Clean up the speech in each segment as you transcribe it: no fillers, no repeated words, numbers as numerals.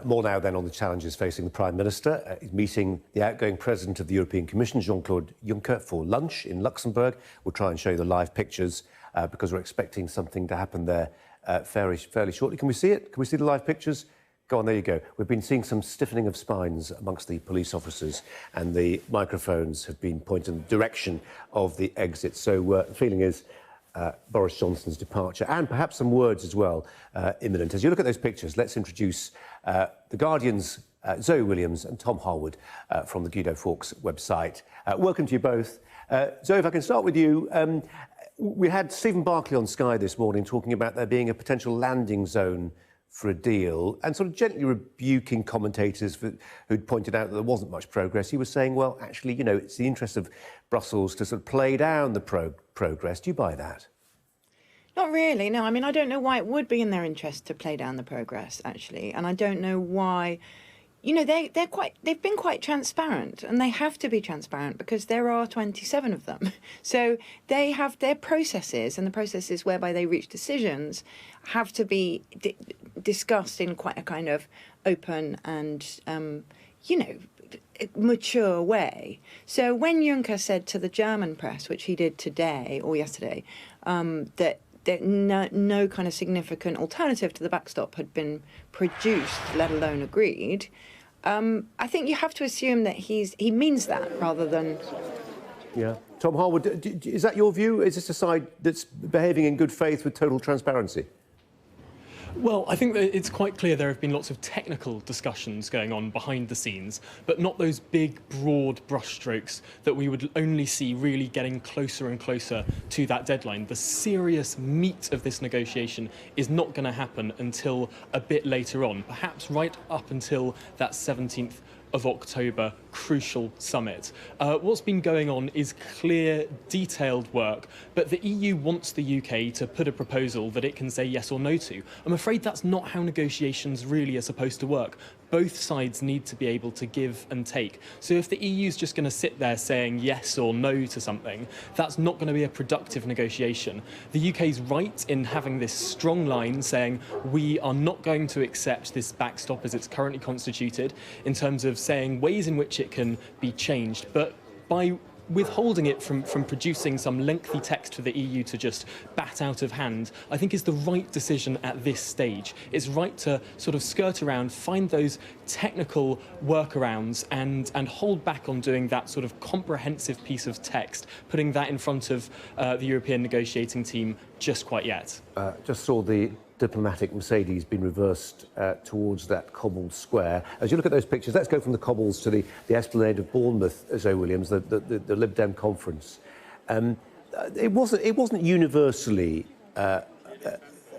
More now then on the challenges facing the Prime Minister. He's meeting the outgoing President of the European Commission, Jean-Claude Juncker, for lunch in Luxembourg. We'll try and show you the live pictures because we're expecting something to happen there fairly shortly. Can we see it? Can we see the live pictures? Go on, there you go. We've been seeing some stiffening of spines amongst the police officers and the microphones have been pointed in the direction of the exit. So the feeling is Boris Johnson's departure and perhaps some words as well imminent. As you look at those pictures, let's introduce the Guardian's Zoe Williams and Tom Harwood from the Guido Fawkes website. Welcome to you both. Zoe, if I can start with you. We had Stephen Barclay on Sky this morning talking about there being a potential landing zone for a deal and sort of gently rebuking commentators who'd pointed out that there wasn't much progress. He was saying, well, actually, you know, it's the interest of Brussels to sort of play down the progress. Do you buy that? Not really, no. I mean, I don't know why it would be in their interest to play down the progress, actually. And I don't know why... You know, they've been quite transparent, and they have to be transparent because there are 27 of them. So they have their processes, and the processes whereby they reach decisions have to be discussed in quite a kind of open and, you know, mature way. So when Juncker said to the German press, which he did today or yesterday, that no kind of significant alternative to the backstop had been produced, let alone agreed, I think you have to assume that he means that rather than... Yeah. Tom Harwood, is that your view? Is this a side that's behaving in good faith with total transparency? Well, I think that it's quite clear there have been lots of technical discussions going on behind the scenes, but not those big, broad brushstrokes that we would only see really getting closer and closer to that deadline. The serious meat of this negotiation is not going to happen until a bit later on, perhaps right up until that 17th of October crucial summit. What's been going on is clear, detailed work, but the EU wants the UK to put a proposal that it can say yes or no to. I'm afraid that's not how negotiations really are supposed to work. Both sides need to be able to give and take. So if the EU is just going to sit there saying yes or no to something, that's not going to be a productive negotiation. The UK's right in having this strong line saying we are not going to accept this backstop as it's currently constituted, in terms of saying ways in which it can be changed, but by withholding it from producing some lengthy text for the EU to just bat out of hand, I think is the right decision at this stage. It's right to sort of skirt around, find those technical workarounds and hold back on doing that sort of comprehensive piece of text, putting that in front of the European negotiating team just quite yet. Just saw the diplomatic Mercedes being reversed towards that cobbled square. As you look at those pictures, let's go from the cobbles to the Esplanade of Bournemouth, Zoe Williams, the Lib Dem conference. It wasn't universally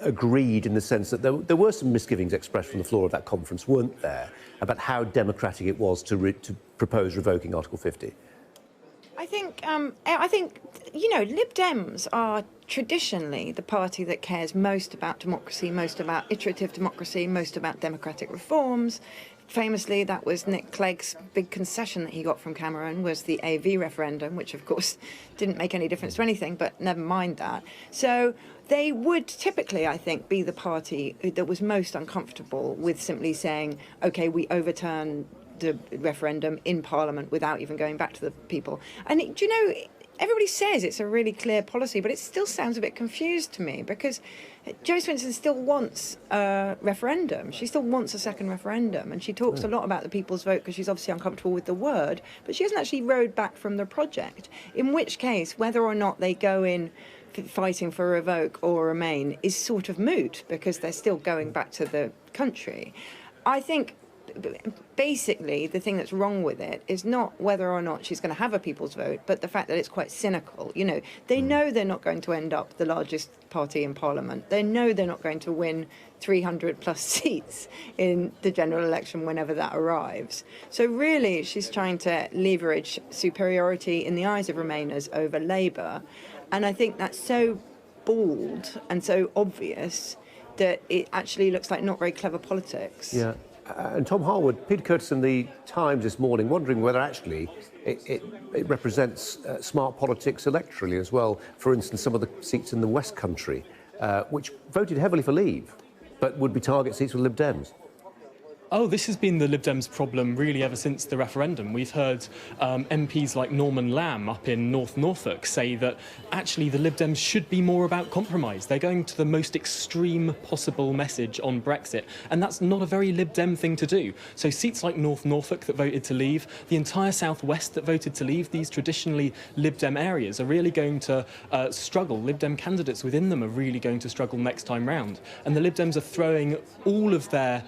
agreed in the sense that there were some misgivings expressed from the floor of that conference, weren't there, about how democratic it was to propose revoking Article 50? I think, you know, Lib Dems are traditionally the party that cares most about democracy, most about iterative democracy, most about democratic reforms. Famously, that was Nick Clegg's big concession that he got from Cameron, was the AV referendum, which of course didn't make any difference to anything, but never mind that. So they would typically, I think, be the party that was most uncomfortable with simply saying, OK, we overturn the referendum in Parliament without even going back to the people. And do you know, everybody says it's a really clear policy, but it still sounds a bit confused to me because Jo Swinson still wants a referendum. She still wants a second referendum, and she talks a lot about the people's vote because she's obviously uncomfortable with the word, but she hasn't actually rowed back from the project, in which case whether or not they go in fighting for revoke or remain is sort of moot because they're still going back to the country. I think basically the thing that's wrong with it is not whether or not she's going to have a people's vote, but the fact that it's quite cynical. You know, they know they're not going to end up the largest party in Parliament. They know they're not going to win 300 plus seats in the general election whenever that arrives. So really she's trying to leverage superiority in the eyes of Remainers over Labour. And I think that's so bald and so obvious that it actually looks like not very clever politics. Yeah. And Tom Harwood, Peter Curtis in the Times this morning, wondering whether actually it represents smart politics electorally as well. For instance, some of the seats in the West Country, which voted heavily for Leave, but would be target seats for Lib Dems. Oh, this has been the Lib Dems' problem really ever since the referendum. We've heard MPs like Norman Lamb up in North Norfolk say that actually the Lib Dems should be more about compromise. They're going to the most extreme possible message on Brexit, and that's not a very Lib Dem thing to do. So seats like North Norfolk that voted to leave, the entire South West that voted to leave, these traditionally Lib Dem areas are really going to struggle. Lib Dem candidates within them are really going to struggle next time round. And the Lib Dems are throwing all of their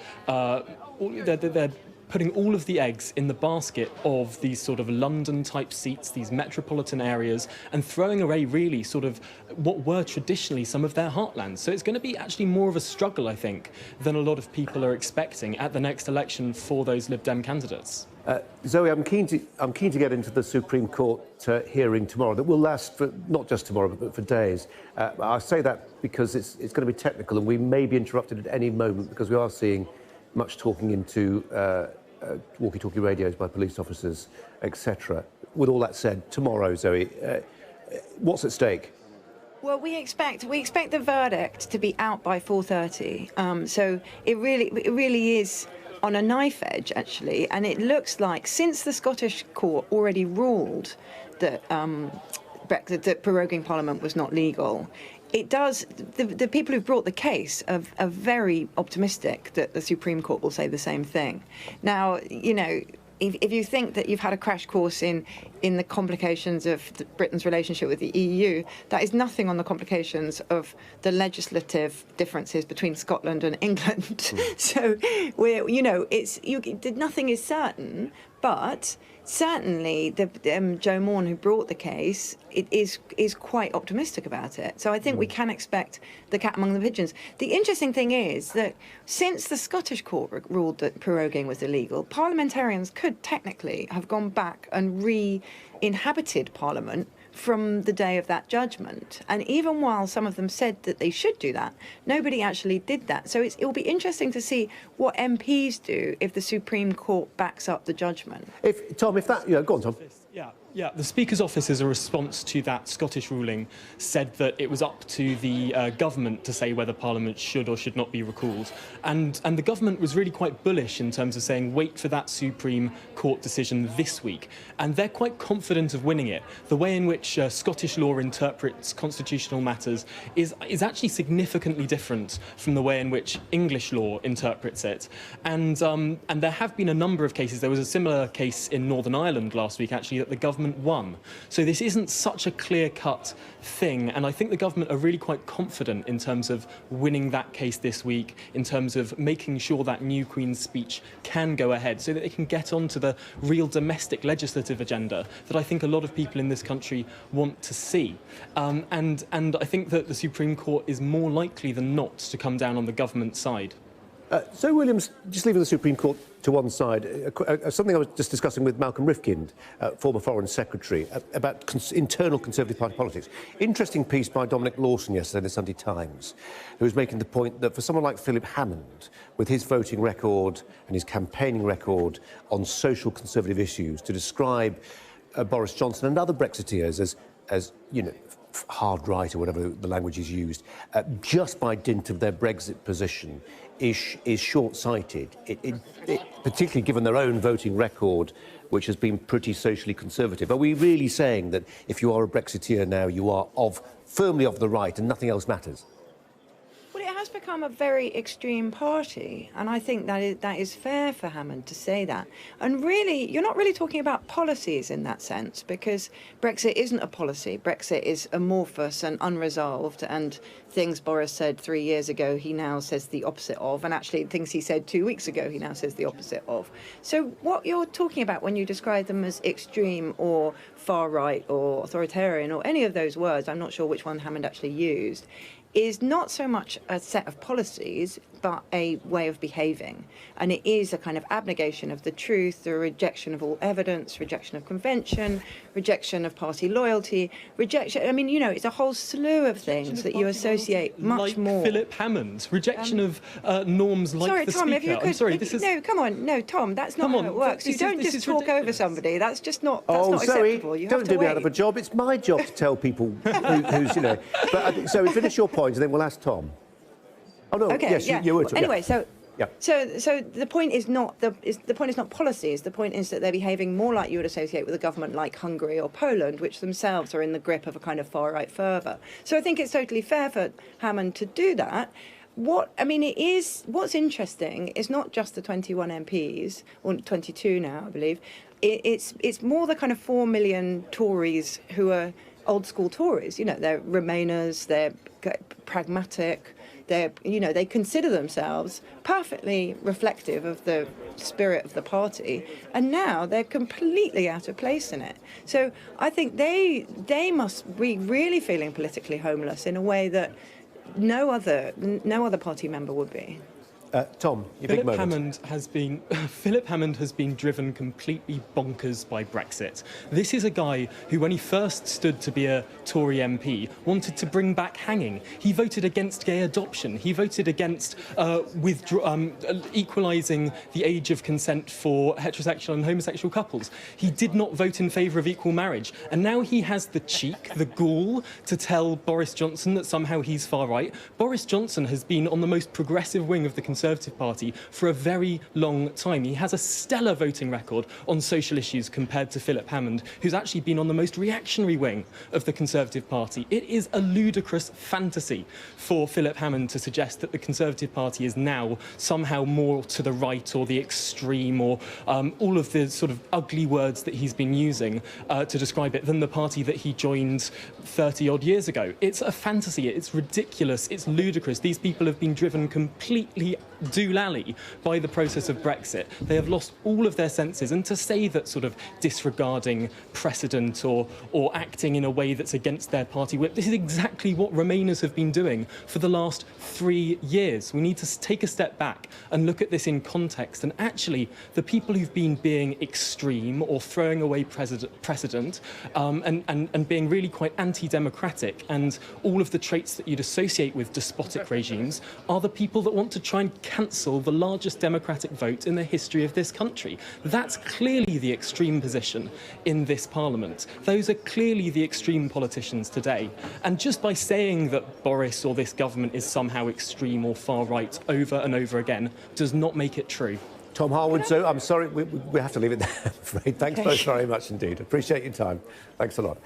they're putting all of the eggs in the basket of these sort of London-type seats, these metropolitan areas, and throwing away really sort of what were traditionally some of their heartlands. So it's going to be actually more of a struggle, I think, than a lot of people are expecting at the next election for those Lib Dem candidates. Zoe, I'm keen to get into the Supreme Court hearing tomorrow that will last for not just tomorrow but for days. I say that because it's going to be technical and we may be interrupted at any moment because we are seeing much talking into walkie-talkie radios by police officers, etc. With all that said, tomorrow, Zoe, what's at stake? Well, we expect the verdict to be out by 4:30. So it really is on a knife edge, actually. And it looks like since the Scottish court already ruled that Brexit, that proroguing Parliament was not legal, it does. The people who've brought the case are very optimistic that the Supreme Court will say the same thing. Now, you know, if you think that you've had a crash course in the complications of Britain's relationship with the EU, that is nothing on the complications of the legislative differences between Scotland and England. So, nothing is certain, but certainly Joe Morn, who brought the case, is quite optimistic about it. So I think we can expect the cat among the pigeons. The interesting thing is that since the Scottish court ruled that proroguing was illegal, parliamentarians could technically have gone back and re-inhabited Parliament from the day of that judgment. And even while some of them said that they should do that, nobody actually did that. So it will be interesting to see what MPs do if the Supreme Court backs up the judgment. Go on, Tom. Yeah, the Speaker's office, as a response to that Scottish ruling, said that it was up to the government to say whether Parliament should or should not be recalled. And the government was really quite bullish in terms of saying, wait for that Supreme Court decision this week. And they're quite confident of winning it. The way in which Scottish law interprets constitutional matters is actually significantly different from the way in which English law interprets it. And there have been a number of cases. There was a similar case in Northern Ireland last week, actually, that the government won. So this isn't such a clear-cut thing, and I think the government are really quite confident in terms of winning that case this week, in terms of making sure that new Queen's speech can go ahead so that they can get on to the real domestic legislative agenda that I think a lot of people in this country want to see. And I think that the Supreme Court is more likely than not to come down on the government side. So, Williams, just leaving the Supreme Court to one side, something I was just discussing with Malcolm Rifkind, former Foreign Secretary, about internal Conservative Party politics. Interesting piece by Dominic Lawson yesterday in the Sunday Times, who was making the point that for someone like Philip Hammond, with his voting record and his campaigning record on social Conservative issues, to describe Boris Johnson and other Brexiteers as you know, hard right or whatever the language is used, just by dint of their Brexit position, is short-sighted, particularly given their own voting record, which has been pretty socially conservative. Are we really saying that if you are a Brexiteer now, you are firmly of the right and nothing else matters? Well, it has become a very extreme party, and I think that is fair for Hammond to say that. And really, you're not really talking about policies in that sense, because Brexit isn't a policy. Brexit is amorphous and unresolved, and things Boris said 3 years ago, he now says the opposite of, and actually things he said 2 weeks ago, he now says the opposite of. So what you're talking about when you describe them as extreme or far right or authoritarian or any of those words, I'm not sure which one Hammond actually used, is not so much a set of policies, but a way of behaving. And it is a kind of abnegation of the truth, the rejection of all evidence, rejection of convention, rejection of party loyalty, rejection, I mean, you know, it's a whole slew of things that you associate much like more. Philip Hammond, rejection of norms like sorry, the Tom, Speaker. if you could, I'm sorry, this is... No, come on, no, Tom, that's not how it works. You don't just talk over somebody. That's just not, that's not Zoe, acceptable. You don't have to do me wait. out of a job. It's my job to tell people who's, you know. But so finish your point and then we'll ask Tom. Oh, no, Okay, yes, yeah. you were. Well, anyway, so Yep. So the point is not the point is not policies. The point is that they're behaving more like you would associate with a government like Hungary or Poland, which themselves are in the grip of a kind of far right fervour. So I think it's totally fair for Hammond to do that. What's interesting is not just the 21 MPs, or 22 now, I believe. It's more the kind of 4 million Tories who are old school Tories. You know, they're Remainers, they're pragmatic. They consider themselves perfectly reflective of the spirit of the party, and now they're completely out of place in it. So I think they must be really feeling politically homeless in a way that no other party member would be. Tom, your big moment. Philip Hammond has been driven completely bonkers by Brexit. This is a guy who, when he first stood to be a Tory MP, wanted to bring back hanging. He voted against gay adoption. He voted against equalising the age of consent for heterosexual and homosexual couples. He did not vote in favour of equal marriage. And now he has the cheek, the gall, to tell Boris Johnson that somehow he's far right. Boris Johnson has been on the most progressive wing of the Conservative Party for a very long time. He has a stellar voting record on social issues compared to Philip Hammond, who's actually been on the most reactionary wing of the Conservative Party. It is a ludicrous fantasy for Philip Hammond to suggest that the Conservative Party is now somehow more to the right or the extreme or all of the sort of ugly words that he's been using to describe it than the party that he joined 30-odd years ago. It's a fantasy. It's ridiculous. It's ludicrous. These people have been driven completely doolally by the process of Brexit. They have lost all of their senses, and to say that sort of disregarding precedent or acting in a way that's against their party whip, this is exactly what Remainers have been doing for the last 3 years. We need to take a step back and look at this in context, and actually the people who've been being extreme or throwing away precedent and being really quite anti-democratic and all of the traits that you'd associate with despotic regimes are the people that want to try and cancel the largest democratic vote in the history of this country. That's clearly the extreme position in this parliament. Those are clearly the extreme politicians today. And just by saying that Boris or this government is somehow extreme or far right over and over again does not make it true. Tom Harwood, so I'm sorry, we have to leave it there, I'm afraid. Thanks both very much indeed. Appreciate your time. Thanks a lot.